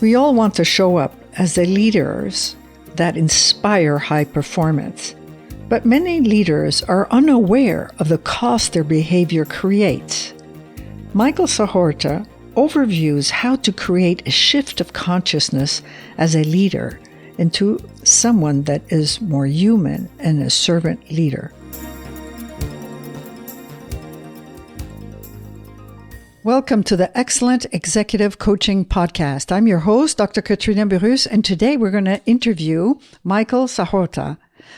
We all want to show up as the leaders that inspire high performance, but many leaders are unaware of the cost their behavior creates. Michael Sahota overviews how to create a shift of consciousness as a leader into someone that is more human and a servant leader. Welcome to the Excellent Executive Coaching Podcast. I'm your host, Dr. Katrina Burrus, and today we're going to interview Michael Sahota.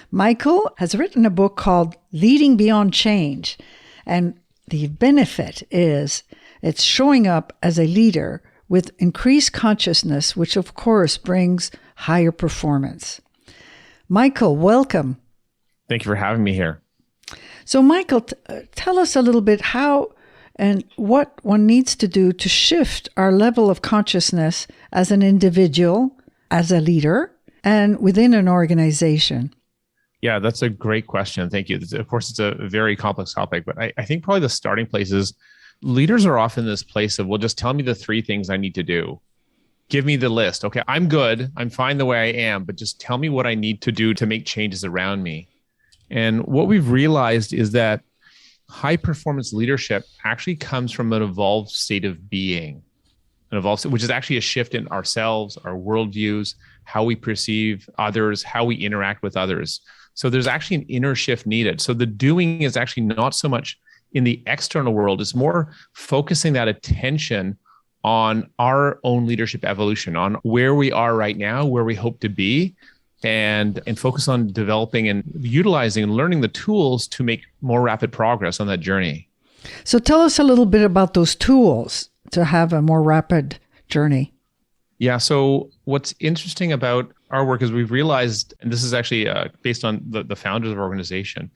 Michael has written a book called Leading Beyond Change, and the benefit is it's showing up as a leader with increased consciousness, which of course brings higher performance. Michael, welcome. Thank you for having me here. So Michael, tell us a little bit how and what one needs to do to shift our level of consciousness as an individual, as a leader, and within an organization. Yeah, that's a great question. Thank you. Of course, it's a very complex topic, but I think probably the starting place is leaders are often in this place of, well, just tell me the 3 things I need to do. Give me the list. Okay, I'm good. I'm fine the way I am, but just tell me what I need to do to make changes around me. And what we've realized is that high performance leadership actually comes from an evolved state of being, which is actually a shift in ourselves, our worldviews, how we perceive others, how we interact with others. So there's actually an inner shift needed. So the doing is actually not so much in the external world. It's more focusing that attention on our own leadership evolution, on where we are right now, where we hope to be, and focus on developing and utilizing and learning the tools to make more rapid progress on that journey. So tell us a little bit about those tools to have a more rapid journey. Yeah, so what's interesting about our work is we've realized, and this is actually based on the founders of our organization,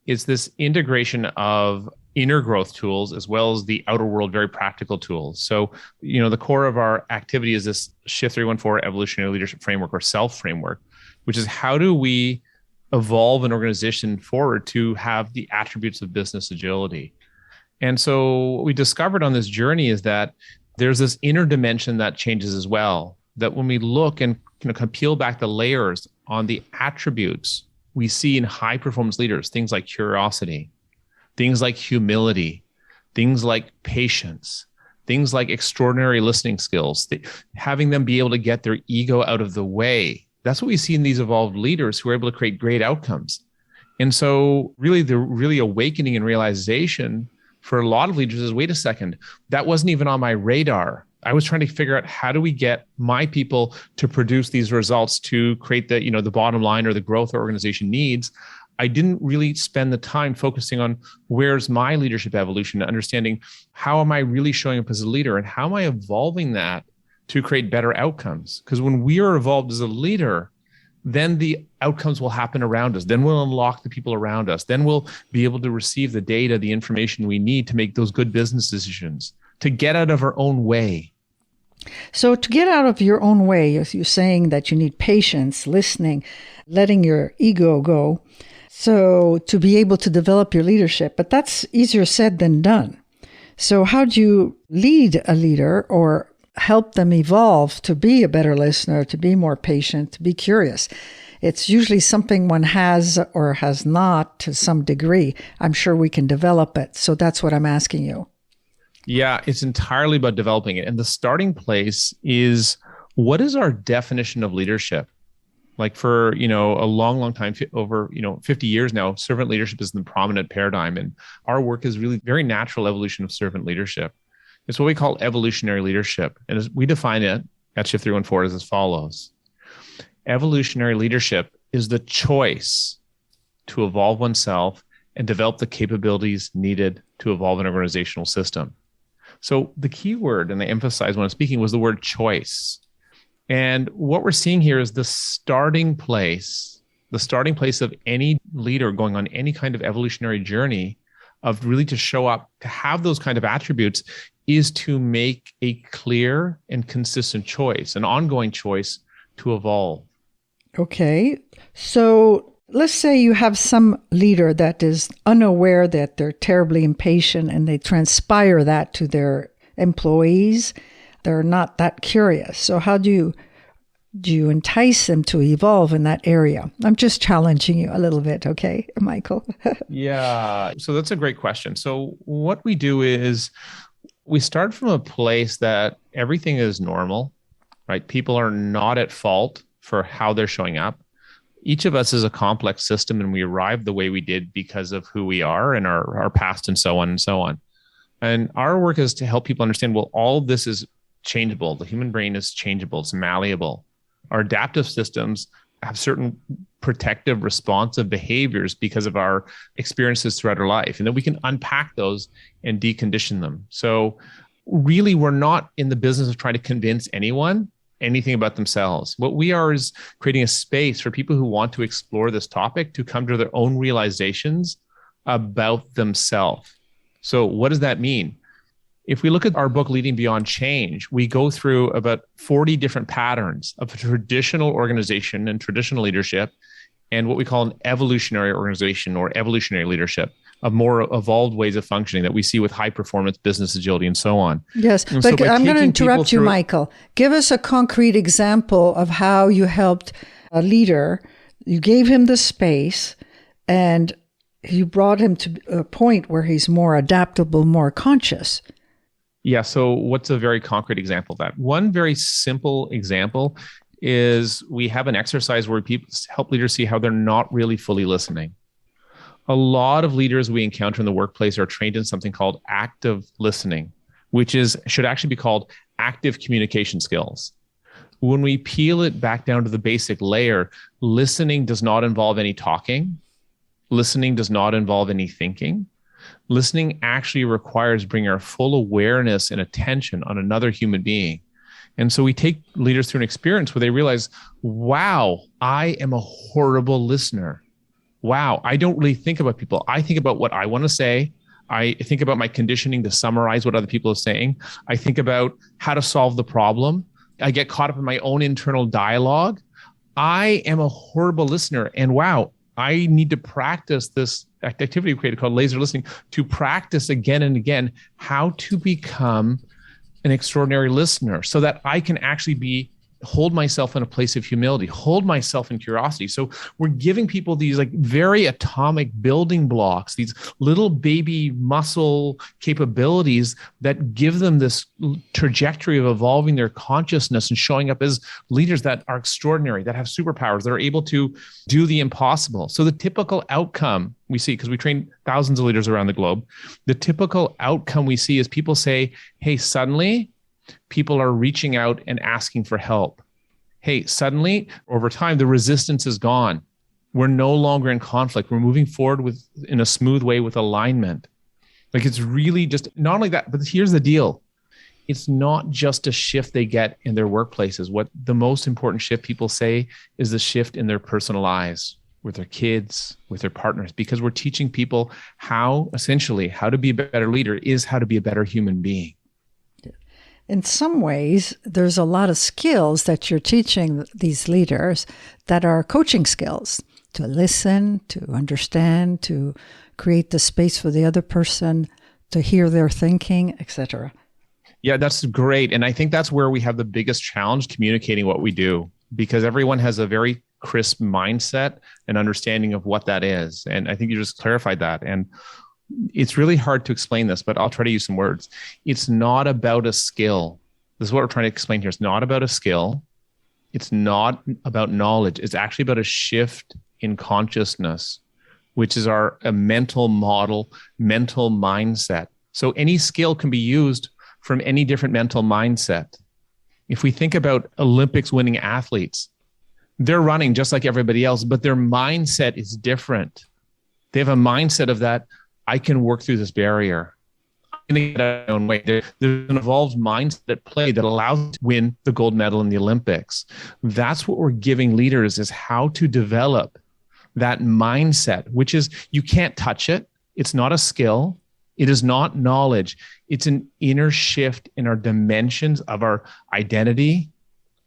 is this integration of inner growth tools as well as the outer world, very practical tools. So, the core of our activity is this SHIFT314 Evolutionary Leadership Framework or SELF framework, which is how do we evolve an organization forward to have the attributes of business agility. And so what we discovered on this journey is that there's this inner dimension that changes as well, that when we look and kind of peel back the layers on the attributes we see in high performance leaders, things like curiosity, things like humility, things like patience, things like extraordinary listening skills, having them be able to get their ego out of the way. That's what we see in these evolved leaders who are able to create great outcomes. And so really the really awakening and realization for a lot of leaders is, wait a second, that wasn't even on my radar. I was trying to figure out how do we get my people to produce these results to create the bottom line or the growth our organization needs. I didn't really spend the time focusing on where's my leadership evolution, understanding how am I really showing up as a leader and how am I evolving that to create better outcomes. Because when we are evolved as a leader, then the outcomes will happen around us. Then we'll unlock the people around us. Then we'll be able to receive the data, the information we need to make those good business decisions, to get out of our own way. So to get out of your own way, you're saying that you need patience, listening, letting your ego go. So to be able to develop your leadership, but that's easier said than done. So how do you lead a leader or help them evolve to be a better listener, to be more patient, to be curious? It's usually something one has or has not to some degree. I'm sure we can develop it. So that's what I'm asking you. Yeah, it's entirely about developing it. And the starting place is, what is our definition of leadership? Like for, a long, long time, over, 50 years now, servant leadership is the prominent paradigm. And our work is really very natural evolution of servant leadership. It's what we call evolutionary leadership. And as we define it at SHIFT314 as follows. Evolutionary leadership is the choice to evolve oneself and develop the capabilities needed to evolve an organizational system. So the key word, and I emphasize when I'm speaking, was the word choice. And what we're seeing here is the starting place of any leader going on any kind of evolutionary journey of really to show up, to have those kind of attributes, is to make a clear and consistent choice, an ongoing choice to evolve. Okay. So Let's say you have some leader that is unaware that they're terribly impatient and they transpire that to their employees. They're not that curious. So how do you entice them to evolve in that area? I'm just challenging you a little bit, okay, Michael? Yeah. So that's a great question. So what we do is we start from a place that everything is normal, right? People are not at fault for how they're showing up. Each of us is a complex system, and we arrived the way we did because of who we are and our past and so on and so on. And our work is to help people understand, well, all of this is changeable. The human brain is changeable. It's malleable. Our adaptive systems have certain protective, responsive behaviors because of our experiences throughout our life. And then we can unpack those and decondition them. So really, we're not in the business of trying to convince anyone anything about themselves. What we are is creating a space for people who want to explore this topic to come to their own realizations about themselves. So what does that mean? If we look at our book, Leading Beyond Change, we go through about 40 different patterns of a traditional organization and traditional leadership and what we call an evolutionary organization or evolutionary leadership, of more evolved ways of functioning that we see with high performance business agility and so on. Yes, and but so I'm going to interrupt you, Michael. Give us a concrete example of how you helped a leader. You gave him the space and you brought him to a point where he's more adaptable, more conscious. Yeah. So what's a very concrete example of that? One very simple example is we have an exercise where people help leaders see how they're not really fully listening. A lot of leaders we encounter in the workplace are trained in something called active listening, which should actually be called active communication skills. When we peel it back down to the basic layer, listening does not involve any talking. Listening does not involve any thinking. Listening actually requires bringing our full awareness and attention on another human being. And so we take leaders through an experience where they realize, wow, I am a horrible listener. Wow, I don't really think about people. I think about what I want to say. I think about my conditioning to summarize what other people are saying. I think about how to solve the problem. I get caught up in my own internal dialogue. I am a horrible listener. And wow, I need to practice this activity we created called laser listening to practice again and again how to become an extraordinary listener so that I can actually hold myself in a place of humility, hold myself in curiosity. So we're giving people these like very atomic building blocks, these little baby muscle capabilities that give them this trajectory of evolving their consciousness and showing up as leaders that are extraordinary, that have superpowers, that are able to do the impossible. So the typical outcome we see, because we train thousands of leaders around the globe, the typical outcome we see is people say, hey, suddenly people are reaching out and asking for help. Hey, suddenly, over time, the resistance is gone. We're no longer in conflict. We're moving forward in a smooth way with alignment. Like it's really just, not only that, but here's the deal. It's not just a shift they get in their workplaces. What the most important shift people say is the shift in their personal lives, with their kids, with their partners, because we're teaching people how to be a better leader is how to be a better human being. In some ways, there's a lot of skills that you're teaching these leaders that are coaching skills, to listen, to understand, to create the space for the other person, to hear their thinking, etc. Yeah, that's great. And I think that's where we have the biggest challenge communicating what we do, because everyone has a very crisp mindset and understanding of what that is. And I think you just clarified that. And it's really hard to explain this, but I'll try to use some words. It's not about a skill. This is what we're trying to explain here. It's not about a skill. It's not about knowledge. It's actually about a shift in consciousness, which is a mental model, mental mindset. So any skill can be used from any different mental mindset. If we think about Olympics winning athletes, they're running just like everybody else, but their mindset is different. They have a mindset of that, I can work through this barrier. I'm going to get out of my own way. There's an evolved mindset at play that allows them to win the gold medal in the Olympics. That's what we're giving leaders, is how to develop that mindset, which is you can't touch it. It's not a skill. It is not knowledge. It's an inner shift in our dimensions of our identity,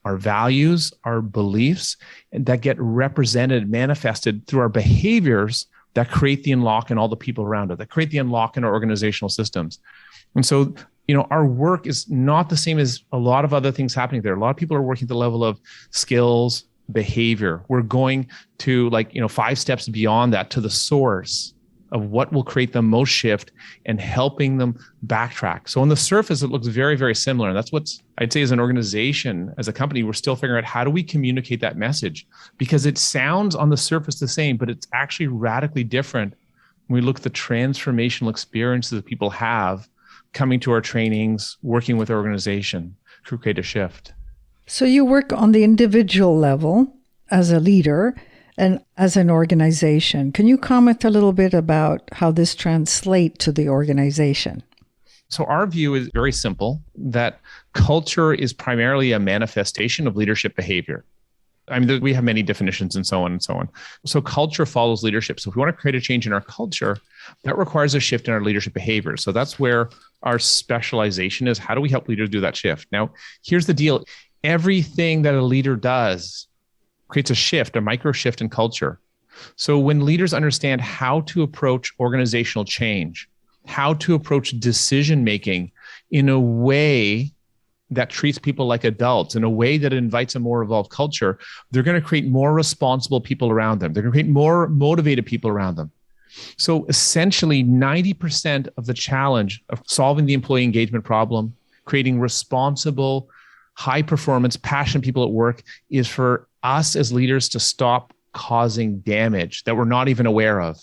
our values, our beliefs, and that get represented, manifested through our behaviors that create the unlock in all the people around it, that create the unlock in our organizational systems. And so, our work is not the same as a lot of other things happening there. A lot of people are working at the level of skills, behavior. We're going to 5 steps beyond that to the source of what will create the most shift and helping them backtrack. So on the surface, it looks very, very similar. And that's what I'd say as an organization, as a company, we're still figuring out how do we communicate that message, because it sounds on the surface the same, but it's actually radically different when we look at the transformational experiences that people have coming to our trainings, working with our organization to create a shift. So you work on the individual level as a leader and as an organization. Can you comment a little bit about how this translates to the organization? So our view is very simple, that culture is primarily a manifestation of leadership behavior. I mean, we have many definitions and so on and so on. So culture follows leadership. So if we want to create a change in our culture, that requires a shift in our leadership behavior. So that's where our specialization is. How do we help leaders do that shift? Now, here's the deal. Everything that a leader does creates a shift, a micro shift in culture. So when leaders understand how to approach organizational change, how to approach decision-making in a way that treats people like adults, in a way that invites a more evolved culture, they're going to create more responsible people around them. They're going to create more motivated people around them. So essentially 90% of the challenge of solving the employee engagement problem, creating responsible, high performance, passionate people at work, is for us as leaders to stop causing damage that we're not even aware of.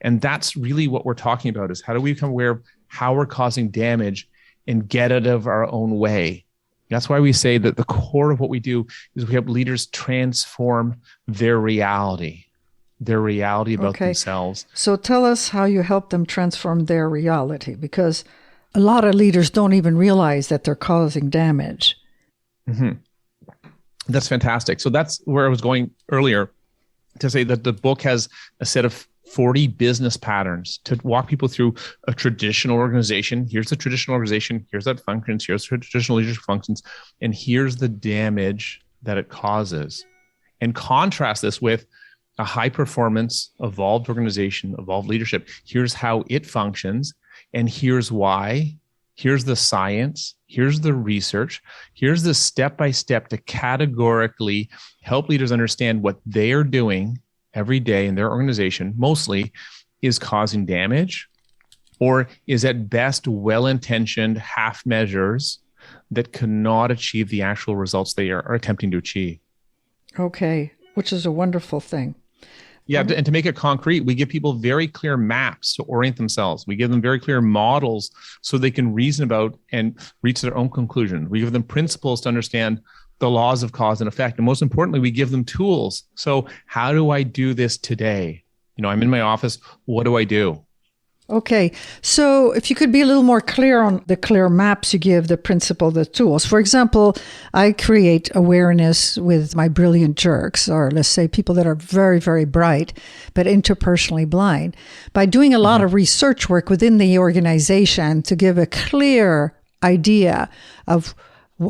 And that's really what we're talking about, is how do we become aware of how we're causing damage and get out of our own way. That's why we say that the core of what we do is we help leaders transform their reality about themselves. So tell us how you help them transform their reality, because a lot of leaders don't even realize that they're causing damage. Mm-hmm. That's fantastic. So that's where I was going earlier, to say that the book has a set of 40 business patterns to walk people through a traditional organization. Here's the traditional organization. Here's that functions. Here's traditional leadership functions. And here's the damage that it causes. And contrast this with a high performance, evolved organization, evolved leadership. Here's how it functions. And here's why. Here's the science. Here's the research. Here's the step-by-step to categorically help leaders understand what they are doing every day in their organization mostly is causing damage, or is at best well-intentioned half measures that cannot achieve the actual results they are attempting to achieve. Okay, which is a wonderful thing. Yeah, and to make it concrete, we give people very clear maps to orient themselves. We give them very clear models so they can reason about and reach their own conclusion. We give them principles to understand the laws of cause and effect. And most importantly, we give them tools. So how do I do this today? I'm in my office. What do I do? Okay. So if you could be a little more clear on the clear maps you give, the principle, the tools. For example, I create awareness with my brilliant jerks, or let's say people that are very, very bright, but interpersonally blind, by doing a lot of research work within the organization to give a clear idea of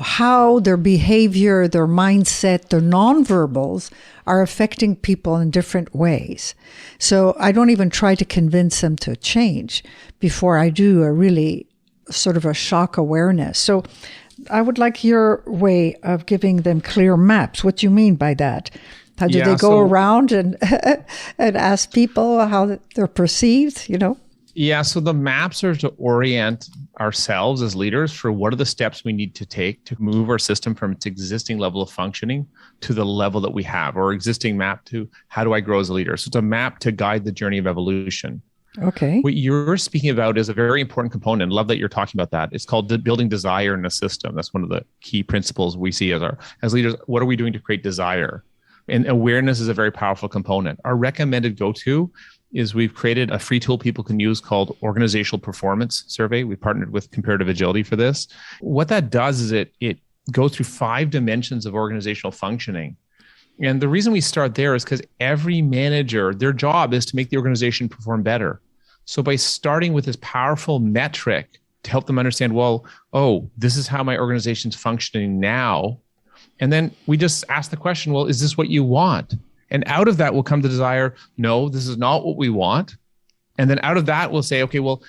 how their behavior, their mindset, their nonverbals are affecting people in different ways. So I don't even try to convince them to change before I do a really sort of a shock awareness. So I would like your way of giving them clear maps. What do you mean by that? How do they go around and and ask people how they're perceived, Yeah, so the maps are to orient ourselves as leaders for what are the steps we need to take to move our system from its existing level of functioning to the level that we have, or existing map to how do I grow as a leader. So it's a map to guide the journey of evolution. Okay. What you're speaking about is a very important component. Love that you're talking about that. It's called building desire in a system. That's one of the key principles we see as leaders. What are we doing to create desire? And awareness is a very powerful component. Our recommended go-to is we've created a free tool people can use called Organizational Performance Survey. We partnered with Comparative Agility for this. What that does is it goes through 5 dimensions of organizational functioning. And the reason we start there is because every manager, their job is to make the organization perform better. So by starting with this powerful metric to help them understand, this is how my organization's functioning now, And then we just ask the question, well, is this what you want? And out of that will come the desire, no, this is not what we want. And then out of that, we'll say, okay, well,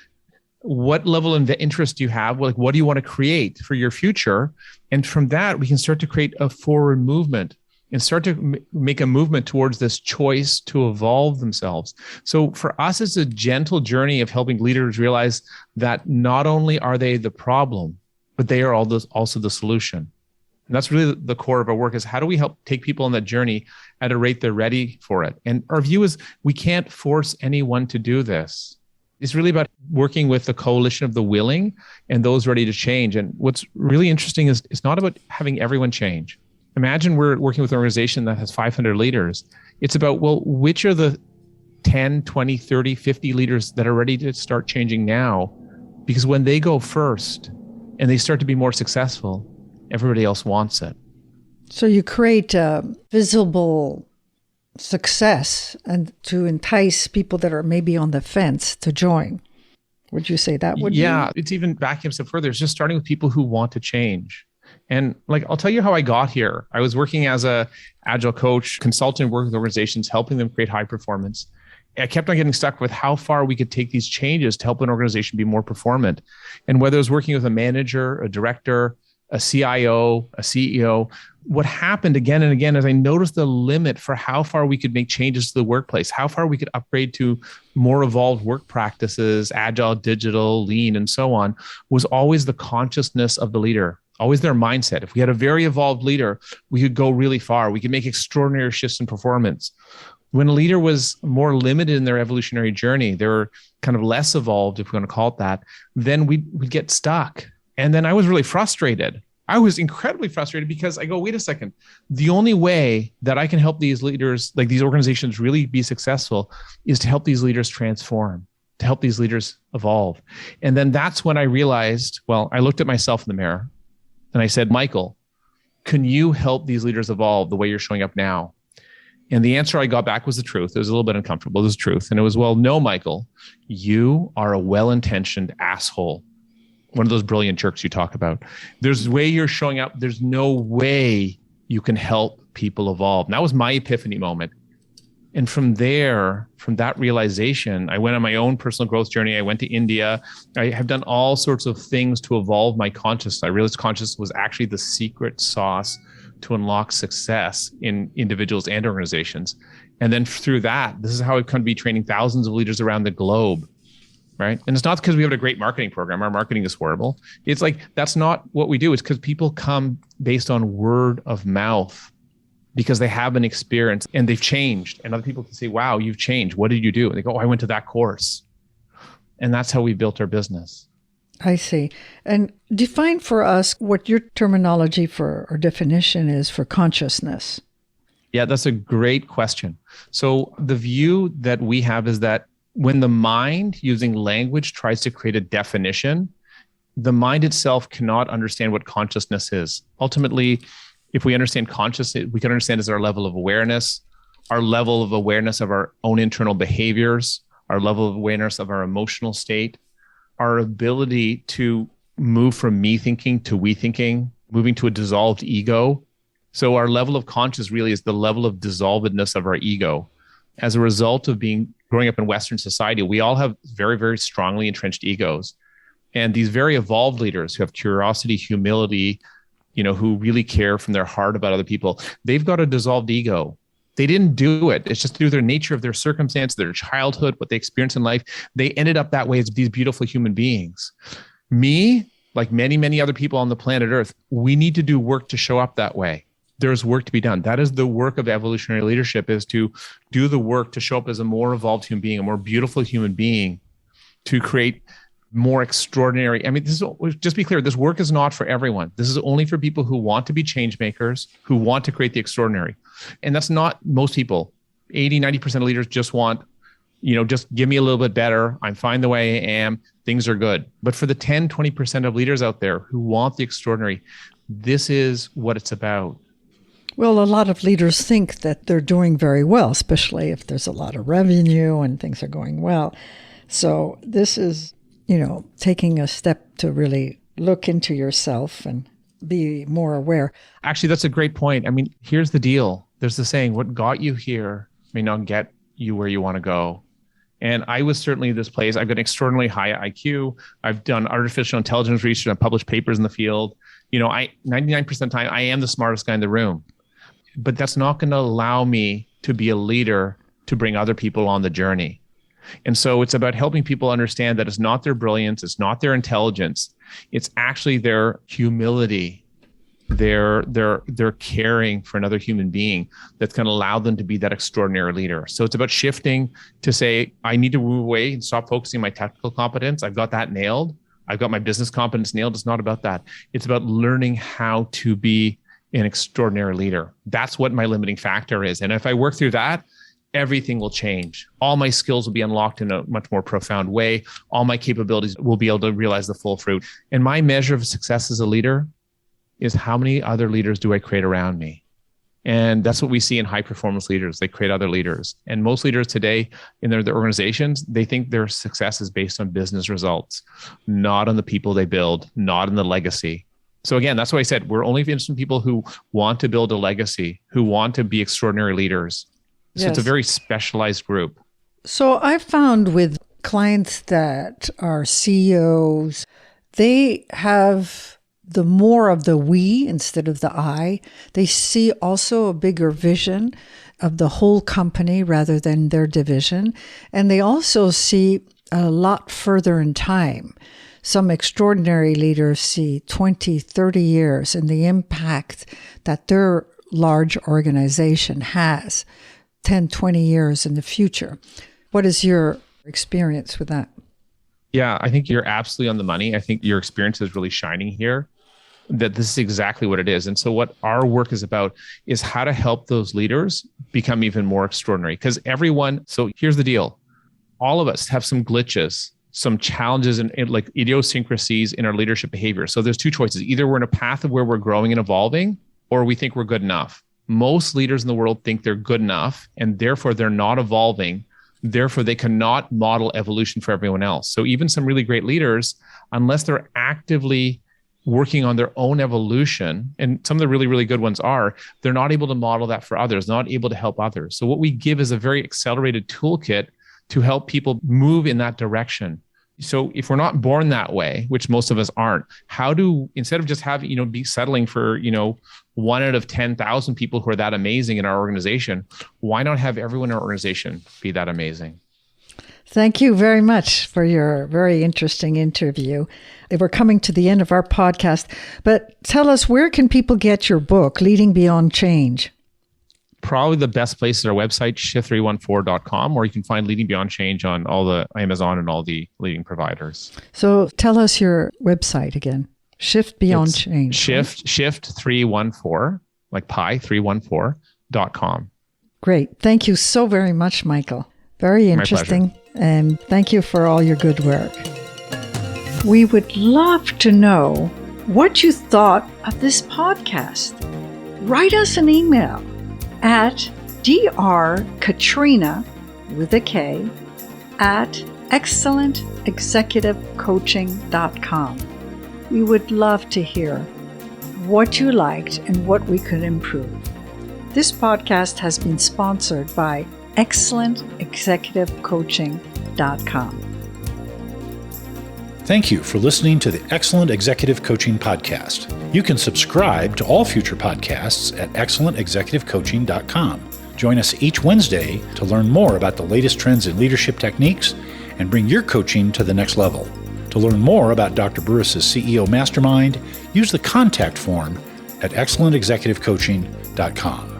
what level of interest do you have? Like, what do you want to create for your future? And from that, we can start to create a forward movement and start to make a movement towards this choice to evolve themselves. So for us, it's a gentle journey of helping leaders realize that not only are they the problem, but they are also the solution. And that's really the core of our work, is how do we help take people on that journey at a rate they're ready for it? And our view is we can't force anyone to do this. It's really about working with the coalition of the willing and those ready to change. And what's really interesting is it's not about having everyone change. Imagine we're working with an organization that has 500 leaders. It's about, well, which are the 10, 20, 30, 50 leaders that are ready to start changing now? Because when they go first and they start to be more successful, everybody else wants it. So you create visible success and to entice people that are maybe on the fence to join. Would you say that would be? Yeah, it's even backing up a step further. It's just starting with people who want to change. And like, I'll tell you how I got here. I was working as a Agile coach, consultant, working with organizations, helping them create high performance. I kept on getting stuck with how far we could take these changes to help an organization be more performant. And whether it was working with a manager, a director, a CIO, a CEO, what happened again and again is I noticed the limit for how far we could make changes to the workplace, how far we could upgrade to more evolved work practices, agile, digital, lean, and so on, was always the consciousness of the leader, always their mindset. If we had a very evolved leader, we could go really far. We could make extraordinary shifts in performance. When a leader was more limited in their evolutionary journey, they were kind of less evolved, if we want to call it that, then we'd get stuck. And then I was really frustrated. I was incredibly frustrated because I go, wait a second. The only way that I can help these leaders, like these organizations, really be successful is to help these leaders transform, to help these leaders evolve. And then that's when I realized, well, I looked at myself in the mirror and I said, Michael, can you help these leaders evolve the way you're showing up now? And the answer I got back was the truth. It was a little bit uncomfortable. It was the truth. And it was, well, no, Michael, you are a well-intentioned asshole. One of those brilliant jerks you talk about. There's the way you're showing up. There's no way you can help people evolve. And that was my epiphany moment. And from there, from that realization, I went on my own personal growth journey. I went to India. I have done all sorts of things to evolve my consciousness. I realized consciousness was actually the secret sauce to unlock success in individuals and organizations. And then through that, this is how I've come to be training thousands of leaders around the globe. Right. And it's not because we have a great marketing program. Our marketing is horrible. It's like, that's not what we do. It's because people come based on word of mouth because they have an experience and they've changed. And other people can say, wow, you've changed. What did you do? And they go, oh, I went to that course. And that's how we built our business. I see. And define for us what your terminology for or definition is for consciousness. Yeah, that's a great question. So the view that we have is that when the mind using language tries to create a definition, the mind itself cannot understand what consciousness is. Ultimately, if we understand consciousness, we can understand as our level of awareness of our own internal behaviors, our level of awareness of our emotional state, our ability to move from me thinking to we thinking, moving to a dissolved ego. So our level of consciousness really is the level of dissolvedness of our ego. As a result of growing up in Western society, we all have very, very strongly entrenched egos. And these very evolved leaders who have curiosity, humility, who really care from their heart about other people, they've got a dissolved ego. They didn't do it. It's just through their nature of their circumstance, their childhood, what they experienced in life. They ended up that way as these beautiful human beings. Me, like many, many other people on the planet Earth, we need to do work to show up that way. There's work to be done. That is the work of evolutionary leadership, is to do the work to show up as a more evolved human being, a more beautiful human being, to create more extraordinary. I mean, just be clear, this work is not for everyone. This is only for people who want to be change makers, who want to create the extraordinary. And that's not most people. 80, 90% of leaders just want, just give me a little bit better. I'm fine the way I am. Things are good. But for the 10, 20% of leaders out there who want the extraordinary, this is what it's about. Well, a lot of leaders think that they're doing very well, especially if there's a lot of revenue and things are going well. So this is, taking a step to really look into yourself and be more aware. Actually, that's a great point. I mean, here's the deal. There's the saying, what got you here may not get you where you want to go. And I was certainly this place. I've got an extraordinarily high IQ. I've done artificial intelligence research. I've published papers in the field. 99% of the time, I am the smartest guy in the room. But that's not going to allow me to be a leader to bring other people on the journey. And so it's about helping people understand that it's not their brilliance, it's not their intelligence, it's actually their humility, their caring for another human being that's going to allow them to be that extraordinary leader. So it's about shifting to say, I need to move away and stop focusing on my technical competence. I've got that nailed. I've got my business competence nailed. It's not about that. It's about learning how to be an extraordinary leader. That's what my limiting factor is. And if I work through that, everything will change. All my skills will be unlocked in a much more profound way. All my capabilities will be able to realize the full fruit. And my measure of success as a leader is how many other leaders do I create around me? And that's what we see in high performance leaders. They create other leaders. And most leaders today in their organizations, they think their success is based on business results, not on the people they build, not on the legacy. So again, that's why I said, we're only interested in people who want to build a legacy, who want to be extraordinary leaders. So Yes. It's a very specialized group. So I've found with clients that are CEOs, they have the more of the we instead of the I. They see also a bigger vision of the whole company rather than their division. And they also see a lot further in time. Some extraordinary leaders see 20, 30 years and the impact that their large organization has 10, 20 years in the future. What is your experience with that? Yeah, I think you're absolutely on the money. I think your experience is really shining here, that this is exactly what it is. And so what our work is about is how to help those leaders become even more extraordinary. Because so here's the deal. All of us have some glitches, some challenges and like idiosyncrasies in our leadership behavior. So there's two choices. Either we're in a path of where we're growing and evolving, or we think we're good enough. Most leaders in the world think they're good enough, and therefore they're not evolving. Therefore, they cannot model evolution for everyone else. So even some really great leaders, unless they're actively working on their own evolution, and some of the really, really good ones are, they're not able to model that for others, not able to help others. So what we give is a very accelerated toolkit to help people move in that direction. So if we're not born that way, which most of us aren't, instead of just having, be settling for, 1 out of 10,000 people who are that amazing in our organization, why not have everyone in our organization be that amazing? Thank you very much for your very interesting interview. We're coming to the end of our podcast, but tell us, where can people get your book, Leading Beyond Change? Probably the best place is our website, SHIFT314.com, or you can find Leading Beyond Change on all the Amazon and all the leading providers. So tell us your website again. Shift Beyond Change. Shift314, like pi, 314.com. Great. Thank you so very much, Michael. Very interesting. My pleasure. And thank you for all your good work. We would love to know what you thought of this podcast. Write us an email at drkatrina with a K at excellentexecutivecoaching.com. We would love to hear what you liked and what we could improve. This podcast has been sponsored by excellentexecutivecoaching.com. Thank you for listening to the Excellent Executive Coaching Podcast. You can subscribe to all future podcasts at excellentexecutivecoaching.com. Join us each Wednesday to learn more about the latest trends in leadership techniques and bring your coaching to the next level. To learn more about Dr. Burris's CEO Mastermind, use the contact form at excellentexecutivecoaching.com.